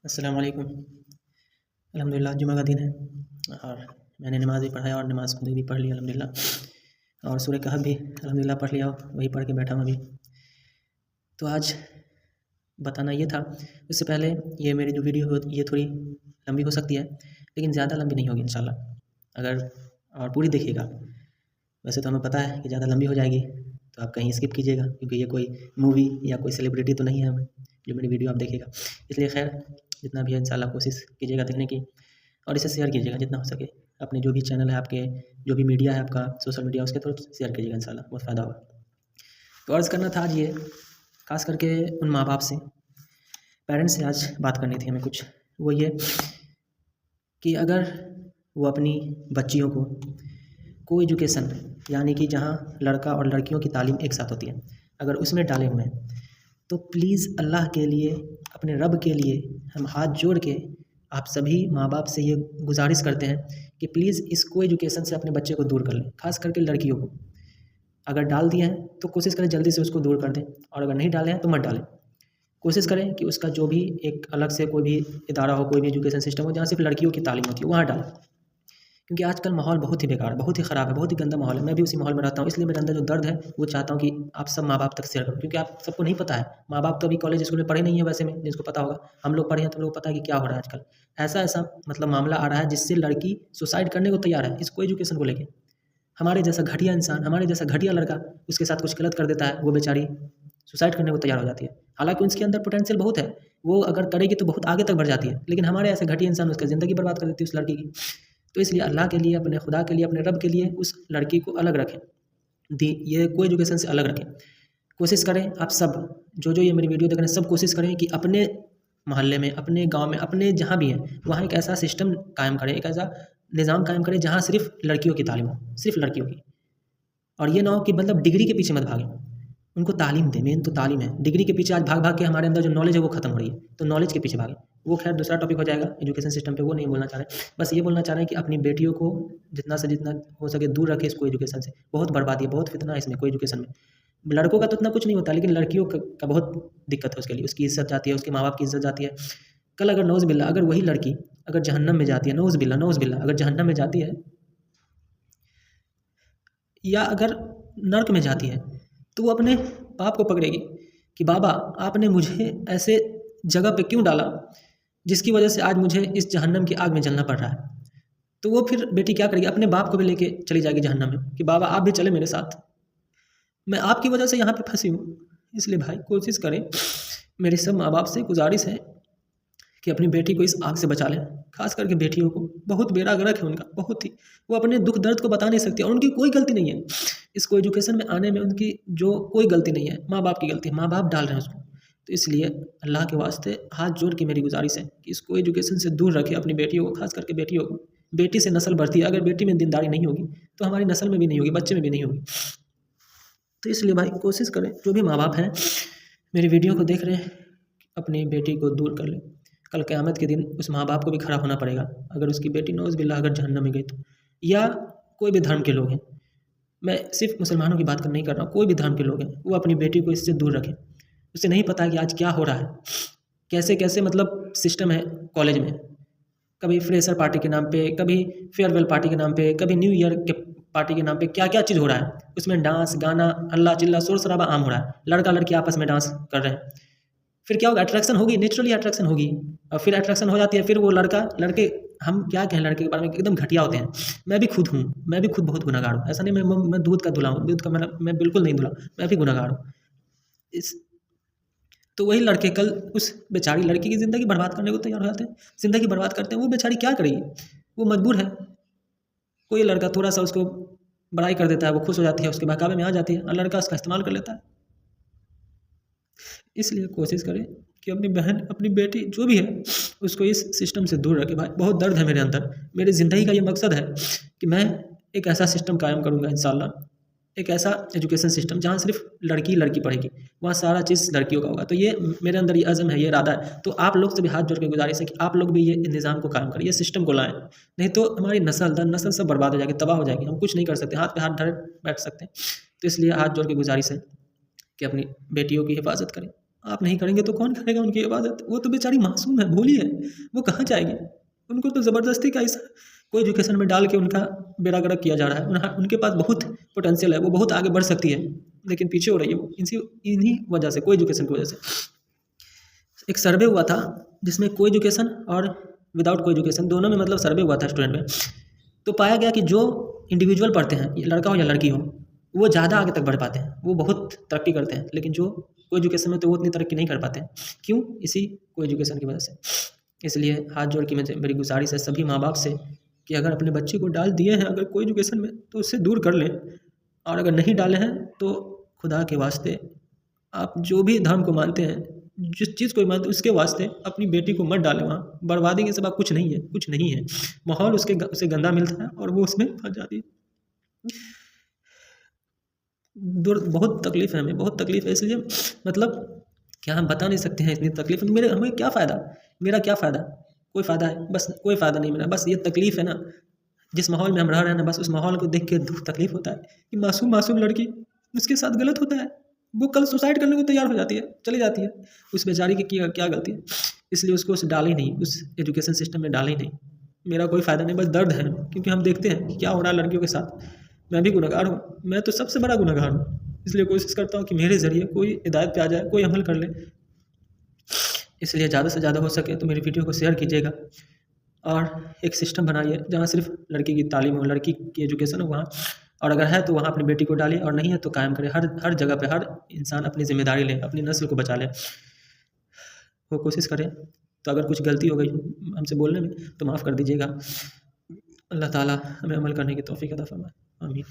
अस्सलाम वालेकुम। अल्हम्दुलिल्लाह जुमा का दिन है और मैंने नमाज़ भी पढ़ा और नमाज़ खुद भी पढ़ ली अल्हम्दुलिल्लाह। और सूरह कहफ भी अल्हम्दुलिल्लाह पढ़ लिया, वही पढ़ के बैठा हूँ अभी। तो आज बताना ये था, उससे पहले ये मेरी जो वीडियो हो ये थोड़ी लंबी हो सकती है, लेकिन ज़्यादा लंबी नहीं होगी इंशाल्लाह अगर और पूरी देखिएगा। वैसे तो हमें पता है कि ज़्यादा लंबी हो जाएगी, तो आप कहीं स्किप कीजिएगा, क्योंकि ये कोई मूवी या कोई सेलिब्रिटी तो नहीं है हमें जो मेरी वीडियो आप देखिएगा। इसलिए खैर जितना भी है इंशाल्लाह कोशिश कीजिएगा देखने की, और इसे शेयर कीजिएगा जितना हो सके। अपने जो भी चैनल है आपके, जो भी मीडिया है आपका, सोशल मीडिया, उसके थ्रू शेयर कीजिएगा इंशाल्लाह, बहुत फ़ायदा होगा। तो अर्ज़ करना था आज ये, खास करके उन माँ बाप से, पेरेंट्स से आज बात करनी थी हमें कुछ। वो ये कि अगर वो अपनी बच्चियों को को एजुकेशन यानी कि जहाँ लड़का और लड़कियों की तालीम एक साथ होती है, अगर उसमें डाले हुए हैं, तो प्लीज़ अल्लाह के लिए, अपने रब के लिए हम हाथ जोड़ के आप सभी माँ बाप से ये गुजारिश करते हैं कि प्लीज़ इस को एजुकेशन से अपने बच्चे को दूर कर लें, खास करके लड़कियों को। अगर डाल दिए हैं तो कोशिश करें जल्दी से उसको दूर कर दें, और अगर नहीं डाले हैं तो मत डालें। कोशिश करें कि उसका जो भी एक अलग से कोई भी इदारा हो, कोई भी एजुकेशन सिस्टम हो जहाँ सिर्फ लड़कियों की तालीम होती है, वहाँ डालें। क्योंकि आजकल माहौल बहुत ही बेकार, बहुत ही ख़राब है, बहुत ही गंदा माहौल है। मैं भी उसी माहौल में रहता हूँ, इसलिए मेरे अंदर जो दर्द है वो चाहता हूँ कि आप सब माँ बाप तक शेयर करूँ, क्योंकि आप सबको नहीं पता है। माँ बाप तो अभी कॉलेज स्कूल में पढ़े नहीं है वैसे में, जिसको पता होगा। हम लोग पढ़े हैं तो लोग पता है कि क्या हो रहा है आजकल। ऐसा मतलब मामला आ रहा है जिससे लड़की सुसाइड करने को तैयार है इसको एजुकेशन को लेके। हमारे जैसा घटिया इंसान, हमारे जैसा घटिया लड़का उसके साथ कुछ गलत कर देता है, वो बेचारी सुसाइड करने को तैयार हो जाती है। हालांकि उसके अंदर पोटेंशियल बहुत है, वो अगर करेगी तो बहुत आगे तक बढ़ जाती है, लेकिन हमारे ऐसे घटिया इंसान उसकी ज़िंदगी बर्बाद कर देती है उस लड़की की। तो इसलिए अल्लाह के लिए, अपने खुदा के लिए, अपने रब के लिए उस लड़की को अलग रखें, ये को एजुकेशन से अलग रखें। कोशिश करें आप सब जो ये मेरी वीडियो देख रहे हैं, सब कोशिश करें कि अपने मोहल्ले में, अपने गांव में, अपने जहाँ भी हैं वहाँ एक ऐसा सिस्टम कायम करें, एक ऐसा निज़ाम कायम करें जहाँ सिर्फ लड़कियों की तालीम हो, सिर्फ लड़कियों की। और ये ना हो कि मतलब डिग्री के पीछे मत भागें, उनको तालीम दें। मेन तो तालीम है, डिग्री के पीछे आज भाग भाग के हमारे अंदर जो नॉलेज है वो खत्म हो रही है, तो नॉलेज के पीछे भागें। वो खैर दूसरा टॉपिक हो जाएगा एजुकेशन सिस्टम पे, वो नहीं बोलना चाह रहे। बस ये बोलना चाह रहे हैं कि अपनी बेटियों को जितना से जितना हो सके दूर रखें इसको एजुकेशन से। बहुत बर्बादी है, बहुत फितना है इसमें को एजुकेशन में। लड़कों का तो इतना कुछ नहीं होता, लेकिन लड़कियों का बहुत दिक्कत है उसके लिए, उसकी इज्जत जाती है, उसके माँ बाप की इज्जत जाती है। कल अगर नौज़ बिल्ला अगर वही लड़की अगर जहन्नम में जाती है, नौज़ बिल्ला अगर जहन्नम में जाती है या अगर नर्क में जाती है, तो वो अपने बाप को पकड़ेगी कि बाबा आपने मुझे ऐसे जगह पे क्यों डाला जिसकी वजह से आज मुझे इस जहन्नम की आग में जलना पड़ रहा है। तो वो फिर बेटी क्या करेगी, अपने बाप को भी लेके चली जाएगी जहन्नम में कि बाबा आप भी चले मेरे साथ, मैं आपकी वजह से यहाँ पे फंसी हूँ। इसलिए भाई कोशिश करें, मेरी सब माँ बाप से गुजारिश है कि अपनी बेटी को इस आग से बचा लें। खास करके बेटियों को बहुत बेड़ा गर्क है उनका, बहुत ही, वो अपने दुख दर्द को बता नहीं सकती, और उनकी कोई गलती नहीं है इसको एजुकेशन में आने में, उनकी जो कोई गलती नहीं है, माँ बाप की गलती है, माँ बाप डाल रहे हैं उसको। तो इसलिए अल्लाह के वास्ते हाथ जोड़ के मेरी गुजारिश है कि इसको एजुकेशन से दूर रखें अपनी बेटियों को, खास करके बेटियों को। बेटी से नस्ल बढ़ती है, अगर बेटी में दीनदारी नहीं होगी तो हमारी नस्ल में भी नहीं होगी, बच्चे में भी नहीं होगी। तो इसलिए भाई कोशिश करें, जो भी माँ बाप हैं मेरी वीडियो को देख रहे हैं, अपनी बेटी को दूर कर लें। कल क़यामत के दिन उस माँ बाप को भी खड़ा होना पड़ेगा अगर उसकी बेटी नौज़ बिल्लाह अगर जहन्नम में गई तो। या कोई भी धर्म के लोग हैं, मैं सिर्फ मुसलमानों की बात नहीं कर रहा हूँ, कोई भी धर्म के लोग हैं, वो अपनी बेटी को इससे दूर रखें। उसे नहीं पता कि आज क्या हो रहा है, कैसे कैसे मतलब सिस्टम है कॉलेज में, कभी फ्रेशर पार्टी के नाम पे, कभी फेयरवेल पार्टी के नाम पे, कभी न्यू ईयर के पार्टी के नाम पे क्या क्या चीज़ हो रहा है। उसमें डांस गाना हल्ला चिल्ला शोर शराबा आम हो रहा है, लड़का लड़की आपस में डांस कर रहे हैं। फिर क्या होगा, अट्रैक्शन होगी, नेचुरली अट्रैक्शन होगी, और फिर अट्रैक्शन हो जाती है, फिर वो लड़के हम क्या कहें लड़के के बारे में, एकदम घटिया होते हैं। मैं भी खुद हूँ, मैं भी खुद बहुत गुनहगार हूँ, ऐसा नहीं मैं दूध का धुला हूँ, दूध का मैं बिल्कुल नहीं धुला, मैं भी गुनहगार हूँ। तो वही लड़के कल उस बेचारी लड़की की ज़िंदगी बर्बाद करने को तैयार हो जाते हैं, ज़िंदगी बर्बाद करते हैं। वो बेचारी क्या करेगी, वो मजबूर है। कोई लड़का थोड़ा सा उसको बड़ाई कर देता है, वो खुश हो जाती है, उसके बहकावे में आ जाती है, और लड़का उसका इस्तेमाल कर लेता है। इसलिए कोशिश करें कि अपनी बहन, अपनी बेटी जो भी है उसको इस सिस्टम से दूर रखें। भाई बहुत दर्द है मेरे अंदर, मेरी ज़िंदगी का ये मकसद है कि मैं एक ऐसा सिस्टम कायम करूँगा इंशाल्लाह, एक ऐसा एजुकेशन सिस्टम जहाँ सिर्फ लड़की लड़की पढ़ेगी, वहाँ सारा चीज़ लड़कियों का होगा। तो ये मेरे अंदर ये अज़म है, ये इरादा है। तो आप लोग से भी हाथ जोड़ के गुजारिश है कि आप लोग भी ये निज़ाम को कायम करें, ये सिस्टम को लाएँ, नहीं तो हमारी नस्ल दर नस्ल सब बर्बाद हो जाएगी, तबाह हो जाएगी। हम कुछ नहीं कर सकते, हाथ पे हाथ धरे बैठ सकते हैं। तो इसलिए हाथ जोड़ के गुजारिश है कि अपनी बेटियों की हिफाजत करें, आप नहीं करेंगे तो कौन करेगा उनकी इबादत? वो तो बेचारी मासूम है, भोली है, वो कहाँ जाएगी? उनको तो ज़बरदस्ती का इस को एजुकेशन में डाल के उनका बेड़ा गर्क किया जा रहा है। उनके पास बहुत पोटेंशियल है, वो बहुत आगे बढ़ सकती है, लेकिन पीछे हो रही है वो इन्हीं वजह से, को एजुकेशन की वजह से। एक सर्वे हुआ था जिसमें को एजुकेशन और विदाउट को एजुकेशन दोनों में मतलब सर्वे हुआ था स्टूडेंट में। तो पाया गया कि जो इंडिविजुअल पढ़ते हैं, लड़का हो या लड़की हो, वो ज़्यादा आगे तक बढ़ पाते हैं, वो बहुत तरक्की करते हैं। लेकिन जो को एजुकेशन में तो वो उतनी तरक्की नहीं कर पाते हैं। क्यों? इसी को एजुकेशन की वजह से। इसलिए हाथ जोड़ के मेरी गुजारिश है सभी माँ बाप से कि अगर अपने बच्चे को डाल दिए हैं अगर को एजुकेशन में तो उससे दूर कर लें, और अगर नहीं डाले हैं तो खुदा के वास्ते आप जो भी धर्म को मानते हैं, जिस चीज़ को मानते हैं उसके वास्ते अपनी बेटी को मत डालें वहाँ। बर्बादी के सिवा कुछ नहीं है, कुछ नहीं है। माहौल उसे गंदा मिलता है और वो उसमें फंस जाती है। बहुत तकलीफ़ है, हमें बहुत तकलीफ़ है। इसलिए मतलब क्या हम बता नहीं सकते हैं इतनी तकलीफ़ हमें क्या फ़ायदा, मेरा क्या फ़ायदा? कोई फ़ायदा है? बस कोई फ़ायदा नहीं मेरा। बस ये तकलीफ़ है ना, जिस माहौल में हम रह रहे हैं ना, बस उस माहौल को देख के दुःख तकलीफ़ होता है कि मासूम लड़की, उसके साथ गलत होता है। वो कल सुसाइड करने को तैयार हो जाती है, चली जाती है। उस बेचारी की क्या गलती है? इसलिए उसको डाले ही नहीं, उस एजुकेशन सिस्टम में डाले ही नहीं। मेरा कोई फ़ायदा नहीं, बस दर्द है, क्योंकि हम देखते हैं कि क्या हो रहा है लड़कियों के साथ। मैं भी गुनहगार हूँ, मैं तो सबसे बड़ा गुनहगार हूँ। इसलिए कोशिश करता हूँ कि मेरे ज़रिए कोई हिदायत पे आ जाए, कोई अमल कर ले। इसलिए ज़्यादा से ज़्यादा हो सके तो मेरी वीडियो को शेयर कीजिएगा और एक सिस्टम बनाइए जहाँ सिर्फ लड़की की तालीम हो, लड़की की एजुकेशन हो वहाँ, और अगर है तो वहाँ अपनी बेटी को डालिए, और नहीं है तो कायम करें। हर जगह पे हर इंसान अपनी ज़िम्मेदारी ले, अपनी नस्ल को बचा ले, वो कोशिश करें। तो अगर कुछ गलती हो गई हमसे बोलने में तो माफ़ कर दीजिएगा। अल्लाह ताला हमें अमल करने की तौफीक अता फरमाए। आमीन।